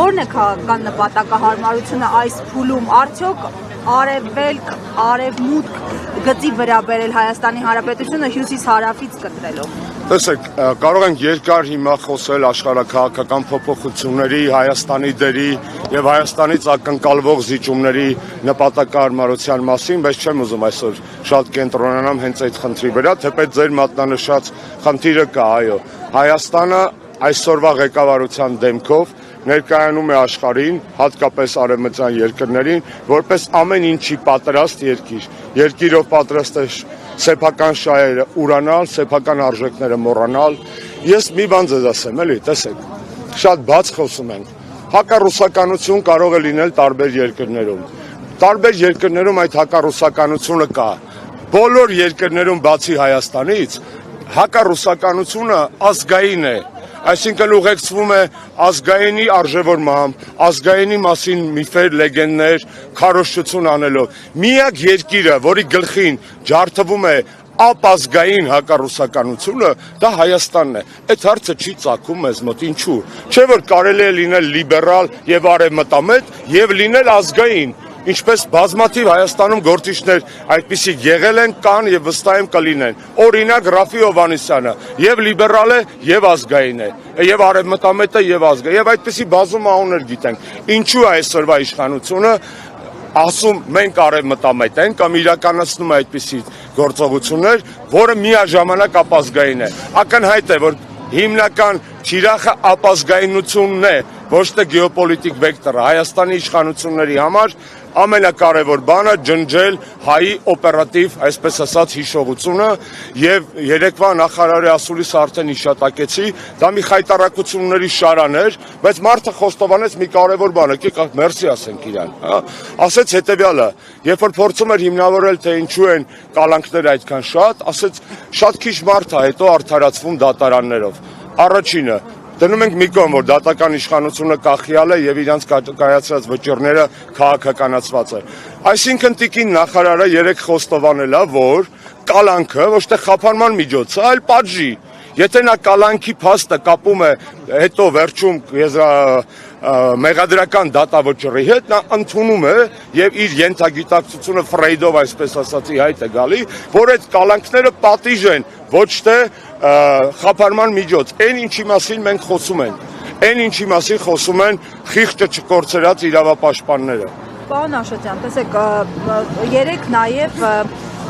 Որն է քաղաքական նպատակահարմարությունը այս փուլում, արդյոք արևելք, արևմուտք գծի վրա բերել Հայաստանի Հանրապետությունը հյուսիս-հարավից կտրելով։ Տեսեք, կարող ենք երկար հիմա խոսել աշխարհաքաղաքական փոփոխությունների, Հայաստանի դերի եւ Հայաստանից ակնկալվող զիջումների նպատակահարմարության մասին, բայց չեմ ուզում այսօր շատ կենտրոնանամ հենց այդ խնդրի վրա, թեպետ ձեր մատնանշած խնդիրը կա, այո։ Հայաստանը այսօրվա ղեկավարության դեմքով ներկայանում է աշխարհին, հատկապես արևմտյան երկրներին, որպես ամեն ինչի պատրաստ երկիր։ Երկիրով պատրաստ է սեփական շահերը ուրանալ, սեփական արժեքները մոռանալ։ Ես մի բան ձեզ ասեմ, էլի, տեսեք, շատ բաց խոսում ենք։ Հակառուսականություն կարող է լինել տարբեր երկրներում։ Տարբեր երկրներում այդ հակառուսականությունը կա։ Բոլոր երկրներում բացի Հայաստանից հակառուսականությունը ազգային է։ Այսինքն ուղեկցվում է ազգայինի արժևորմամբ, ազգայինի մասին միֆեր, լեգենդներ, քարոզչություն անելով։ Միակ երկիրը, որի գլխին ջարդվում է ապազգային հակառուսականությունը, դա Հայաստանն է։ Այդ հարցը չի ծագում մեզ մոտ, ինչու՞։ Չէ՞ որ կարելի է լինել լիբերալ եւ արևմտամետ եւ լինել ազգային։ Ինչպես բազմաթիվ Հայաստանում գործիչներ այդպիսիք եղել են, կան եւ վստահ եմ կլինեն։ Օրինակ Ռաֆի Հովհաննիսյանը եւ լիբերալ է եւ ազգային է, եւ արևմտամետ է եւ ազգային, եւ այդպիսի բազում անուններ գիտենք։ Ինչու է այսօրվա իշխանությունը ասում մենք արևմտամետ ենք կամ իրականացնում է այդպիսի գործողություններ, որը միաժամանակ ապազգային է։ Ակնհայտ է, որ հիմնական թիրախը ապազգայնությունն է, ոչ թե գեոպոլիտիկ վեկտորը։ Հայաստանի իշխանությունների համար ամենակարևոր բանը ջնջել հայի օպերատիվ, այսպես ասած, հիշողությունը եւ երեկվա նախարարի ասուլիսը արդեն հիշատակեցի, դա մի խայտարակությունների շարան էր, բայց մարդը խոստովանեց մի կարևոր բան, եկեք մերսի ասենք իրան, հա, ասեց հետեւյալը, երբ որ փորձում էր հիմնավորել թե ինչու են կալանքները այդքան շատ, ասեց շատ քիչ մարդ է հետո արդարացվում դատարաններով։ Առաջինը դնում ենք մի կողմ, որ դատական իշխանությունը կախյալ է եւ իրանց կայացրած վճիռները քաղաքականացված է։ Այսինքն տիկին նախարարը երեք խոստովանել է, որ կալանքը ոչ թե խափանման միջոց է, այլ պատժի։ Եթե նա կալանքի փաստը կապում է հետո վերջում մեղադրական դատավճռի հետ, նա ընդունում է եւ իր ենթագիտակցությունը Ֆրեյդով այսպես ասացի հայտ է գալի, որ այդ կալանքները պատիժ են, ոչ թե խափանման միջոց։ Այն ինչի մասին մենք խոսում ենք, այն ինչի մասին խոսում են խիղճը չկորցրած իրավապաշտպանները։ Պարոն Աշոտյան, տեսեք, երեք նաեւ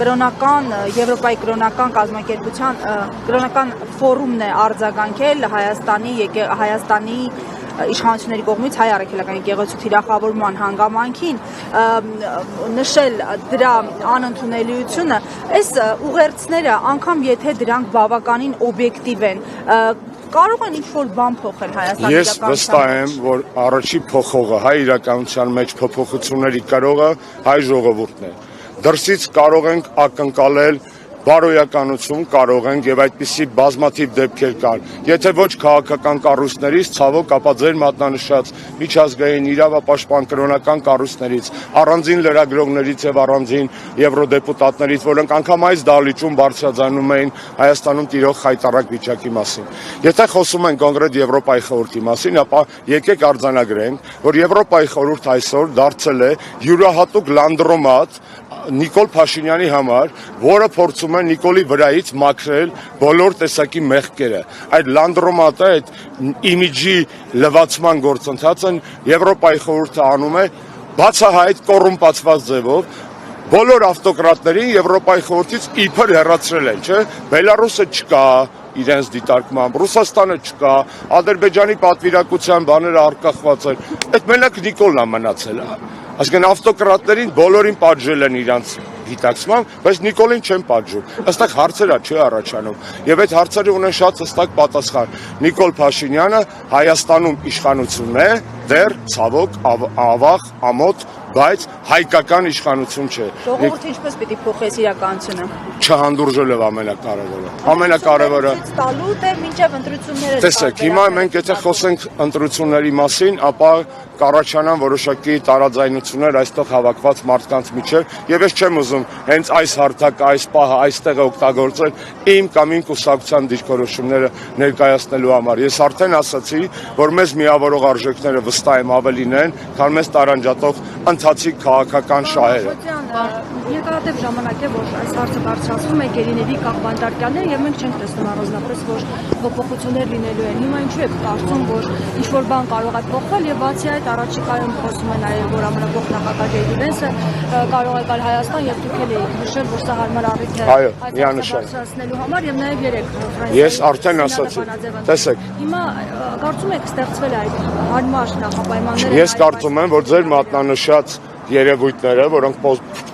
կրոնական Եվրոպայի կրոնական կազմակերպության կրոնական ֆորումն է արձագանքել Հայաստանի իշխանությունների կողմից հայ առաքելական եկեղեցու թիրախավորման հանգամանքին, նշել դրա անընդունելիությունը, այս ուղերձները, անգամ եթե դրանք բավականին օբյեկտիվ են, կարող են ինչ-որ բան փոխել Հայաստանի իրականության մեջ։ Ես վստահ եմ, որ առաջի փոխողը հայ իրականության մեջ փոփոխությունների կրողը հայ ժողովուրդն է։ Դրսից կարող ենք ակնկալել բարոյականություն, կարող ենք եւ այդպիսի բազմաթիվ դեպքեր կան։ Եթե ոչ քաղաքական կառույցներից, ցավոք, ապա ձեր մատնանշած միջազգային իրավապաշտպան կրոնական կառույցներից, առանձին լրագրողներից եւ առանձին եվրոդեպուտատներից, որոնք անգամ այս դահլիճում բարձրաձայնում էին Հայաստանում տիրող խայտառակ վիճակի մասին։ Եթե խոսում ենք կոնկրետ Եվրոպայի խորհրդի մասին, ապա եկեք արձանագրենք, որ Եվրոպայի խորհուրդը այսօր դարձել է յուրահատուկ լանդրոմատ Նիկոլ Փաշինյանի համար, որը փորձում է Նիկոլի վրայից մաքրել բոլոր տեսակի մեղքերը։ Այդ լանդրոմատը, այդ իմիջի լվացման գործընթացը Եվրոպայի խորհուրդը անում է բացահայտ կոռումպացված ձևով, բոլոր ավտոկրատներին Եվրոպայի խորհրդից իբր հեռացրել են, չէ՞։ Բելարուսը չկա իրենց դիտարկմամբ, Ռուսաստանը չկա, Ադրբեջանի պատվիրակության բաները արկախված են։ Այդ մենակ Նիկոլն է մնացել, այսինքն ավտոկրատներին բոլորին պատժել են իրանց գիտակցմամբ, բայց Նիկոլին չեն պատժում։ Այստեղ հարցեր չէ առաջանում։ Եվ այդ հարցերը ունեն շատ հստակ պատասխան։ Նիկոլ Փաշինյանը Հայաստանում իշխանությունն է, դեռ ցավոք, ավաղ, ամոթ, բայց հայկական իշխանություն չէ։ Ժողովուրդը ինչպես պիտի փոխես իրականությունը։ Չհանդուրժելով ամենակարևորը։ Ամենակարևորը տալու թե մինչև ընտրությունները։ Տեսեք, հիմա մենք եթե խոսենք ընտրությունների մասին, ապա կառաջանան որոշակի տարաձայնություններ այստեղ հավաքված մարդկանց միջև, եւ ես չեմ ուզում հենց այս հարթակը, այս պահը այստեղ օգտագործել իմ կամ իմ կուսակցության դիրքորոշումները ներկայացնելու համար։ Ես արդեն ասացի, որ մեզ միավորող արժեքները վստահ եմ ավելին են, քան մեզ տարանջատող ընթացիկ քաղաքական շահերը։ Երկարատև ժամանակ է, որ այս հարցը բարձրացվում է գերիների կամ բանտարկյաններ եւ մենք չենք տեսնում առանձնապես, որ փոփոխություններ լինելու են։ Հիմա ինչու է կարծում, որ ինչ-որ բան կարող է փոխվել եւ բացի այդ առաջիկայում խոսում են նաեւ, որ ամենափոխ նախագահ Ջեյ Վենսը կարող է գալ Հայաստան եւ դուք էլ եք նշել, որ սա հարմար առիթ է բարձրացնելու համար եւ նաեւ երեք Ես արդեն ասացի, տեսեք։ Հիմա կարծում եք ստեղծվել է այդ հարմար նախապայմանները։ Ես կարծում եմ, որ ձեր մատնանշած երևույթները, որոնք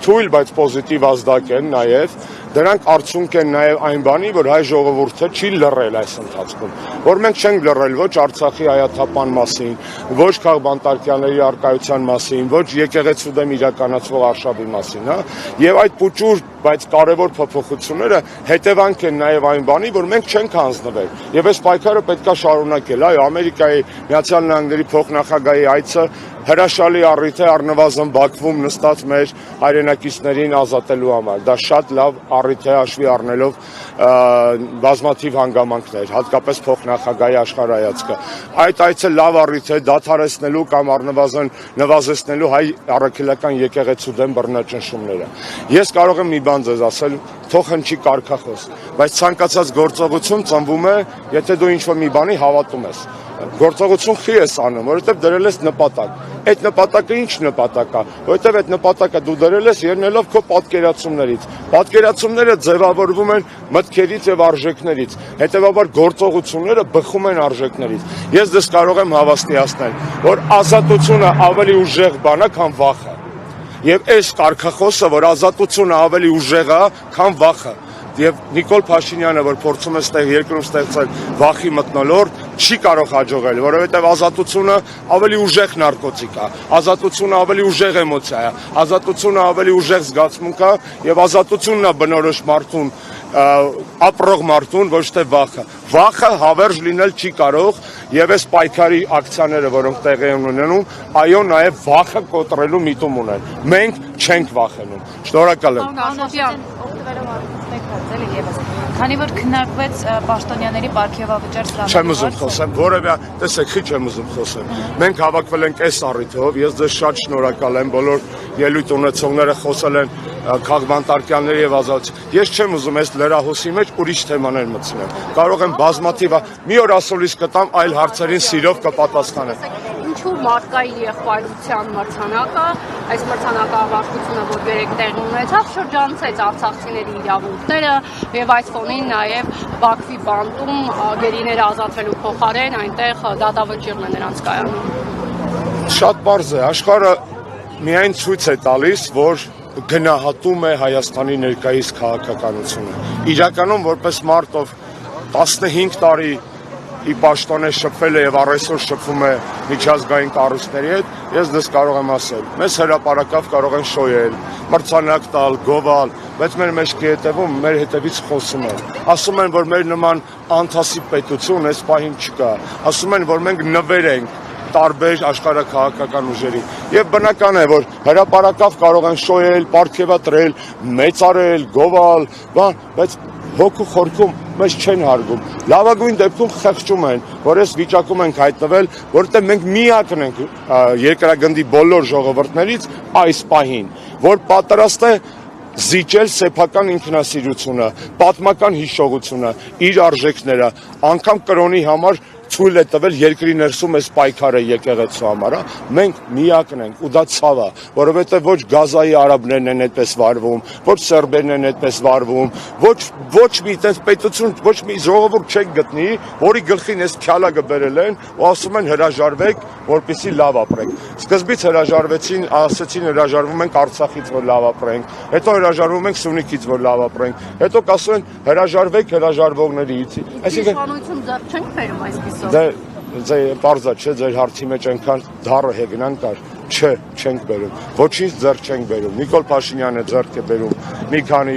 թույլ, բայց պոզիտիվ ազդակ են նաև, դրանք արդյունք են նաև այն բանի, որ հայ ժողովուրդը չի լռել այս ընթացքում, որ մենք չենք լռել ոչ Արցախի հայաթափան մասին, ոչ քաղբանտարկյանների առկայության մասին, ոչ եկեղեցու դեմ իրականացվող արշավի մասին, հա, եւ այդ փոճուր, բայց կարևոր փոփոխությունները հետևանք են նաև այն բանի, որ մենք չենք հանձնվել, եւ այս պայքարը պետքա շարունակել, այո, Ամերիկայի Միացյալ Նահանգների փոխնախագահի այցը հրաշալի առիթ է առնվազն Բաքվում նստած մեր հայրենակիցներին ազատելու համար։ Դա շատ լավ առիթ է հաշվի առնելով բազմաթիվ հանգամանքներ, հատկապես փոխնախագահի աշխարհայացքը։ Այդ այցը լավ առիթ է դադարեցնելու կամ առնվազն նվազեցնելու հայ առաքելական եկեղեցու դեմ բռնաճնշումները։ Ես կարող եմ մի բան ձեզ ասել, թող հնչի կարգախոս, բայց ցանկացած գործողություն ծնվում է, եթե դու ինչ-որ մի բանի հավատում ես։ Գործողություն խի ես անում, որովհետև դրել ես նպատակ։ Այդ նպատակը ինչ նպատակ է, որովհետև այդ նպատակը դու դրել ես ելնելով քո պատկերացումներից։ Պատկերացումները ձևավորվում են մտքերից եւ արժեքներից։ Հետևաբար գործողությունները բխում են արժեքներից։ Ես դες կարող եմ հավաստիացնել, որ ազատությունը ավելի ուժեղ բան է, քան վախը։ Եվ այս կարգախոսը, որ ազատությունը ավելի ուժեղ է, քան վախը։ Եվ Նիկոլ Փաշինյանը, որ փորձում է երկրում ստեղծել վախի մթնոլորտ, չի կարող հաջողել, որովհետև ազատությունը ավելի ուժեղ նարկոտիկ է, ազատությունը ավելի ուժեղ էմոցիա է, ազատությունը ավելի ուժեղ զգացմունք է եւ ազատությունն է բնորոշ մարդուն, ապրող մարդուն, ոչ թե վախը։ Վախը հավերժ լինել չի կարող եւ այս պայքարի ակցիաները, որոնք տեղի են ունենում, այո, նաեւ վախը կոտրելու միտում ունեն։ Մենք չենք վախենում։ Շնորհակալ եմ։ Քանի որ քննարկվեց պաշտոնյաների պարգևավճար սրահը։ Չեմ ուզում խոսեմ, որևէ, տեսեք, քիչ եմ ուզում խոսեմ։ Մենք հավաքվել ենք այս առիթով, ես ձեզ շատ շնորհակալ եմ, բոլոր ելույթ ունեցողները խոսել են քաղբանտարկյանների եւ ազատության։ Ես չեմ ուզում այս լրահոսի մեջ ուրիշ թեմաներ մտցնել։ Կարող եմ բազմաթիվ մի օր ասուլիս կտամ այլ հարցերին սիրով կպատասխանեմ։ Ինչու մարդկային եղբայրության մրցանակը, այս մրցանակավարտությունը, որ երեք տեղի ունեցավ, շրջանցեց արցախցիների իրավունքները եւ այս ֆոնին նաեւ Բաքվի բանտում գերիները ազատվելու փոխարեն այնտեղ դատավճիռն է նրանց կայանում։ Շատ բարձ է, աշխարհը միայն ցույց է տալիս, որ գնահատում է Հայաստանի ներկայիս քաղաքականությունը։ Իրականում որպես մարդ, ով 15 տարի ի պաշտոն է շփվել է եւ առայսօր շփվում է միջազգային կառույցների հետ, ես դες կարող եմ ասել, մեզ հրապարակավ կարող են շոյել, մրցանակ տալ, գովալ, բայց մեր մեջքի հետևում մեր հետևից խոսում են։ Ասում են, որ մեր նման անթասիբ պետություն այս պահին չկա։ Ասում են, որ մենք նվեր ենք տարբեր աշխարհաքաղաքական ուժերի։ Եվ բնական է, որ հրապարակավ կարող են շոյել, պարգևատրել, մեծարել, գովալ, բայց հոգու խորքում մեզ չեն հարգում։ Լավագույն դեպքում խղճում են, որ այս վիճակում ենք հայտնվել, որտեղ մենք միակն ենք երկրագնդի բոլոր ժողովուրդներից այս պահին, որ պատրաստ է զիջել սեփական ինքնասիրությունը, պատմական հիշողությունը, իր արժեքները, անգամ կրոնի համար ցույլ է տվել երկրի ներսում այս պայքարը եկեղեցու համար, մենք միակն ենք ու դա ցավ է, որովհետև ոչ Գազայի արաբներն են այդպես վարվում, ոչ սերբերն են այդպես վարվում, ոչ մի այդպես պետություն, ոչ մի ժողովուրդ չեք գտնի, որի գլխին այս քյալակը բերել են ու ասում են հրաժարվեք, որպեսզի լավ ապրենք։ Սկզբից հրաժարվեցին, ասեցին հրաժարվում ենք Արցախից, որ լավ ապրենք, հետո հրաժարվում ենք Սյունիքից, որ լավ ապրենք, հետո կասում են հրաժարվեք հրաժարվողներից։ Այսինքն իշխանություն ձեռք չենք բերում այսպիսով։ Դե բարձա չէ, ձեր հարցի մեջ այնքան դառը հեգնան կար, չէ, չենք բերում, ոչինչ ձեռք չենք բերում, Նիկոլ Փաշինյանը ձեռք է բերում մի քանի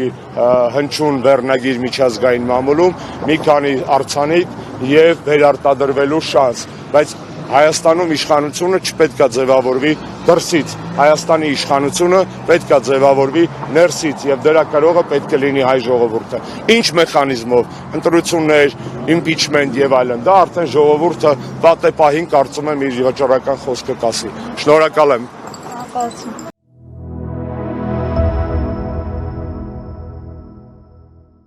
հնչյուն վերնագիր միջազգային մամուլում, մի քանի արձանիկ եւ վերարտադրվելու շանս, բայց Հայաստանում իշխանությունը չպետք է ձևավորվի դրսից, Հայաստանի իշխանությունը պետք է ձևավորվի ներսից եւ դրա կրողը պետք է լինի հայ ժողովուրդը։ Ինչ մեխանիզմով, ընտրություններ, impeachment եւ այլն, դա արդեն ժողովուրդը պատեպահին կարծում եմ իր վճռական խոսքը կասի։ Շնորհակալ եմ։ Ապացուցում։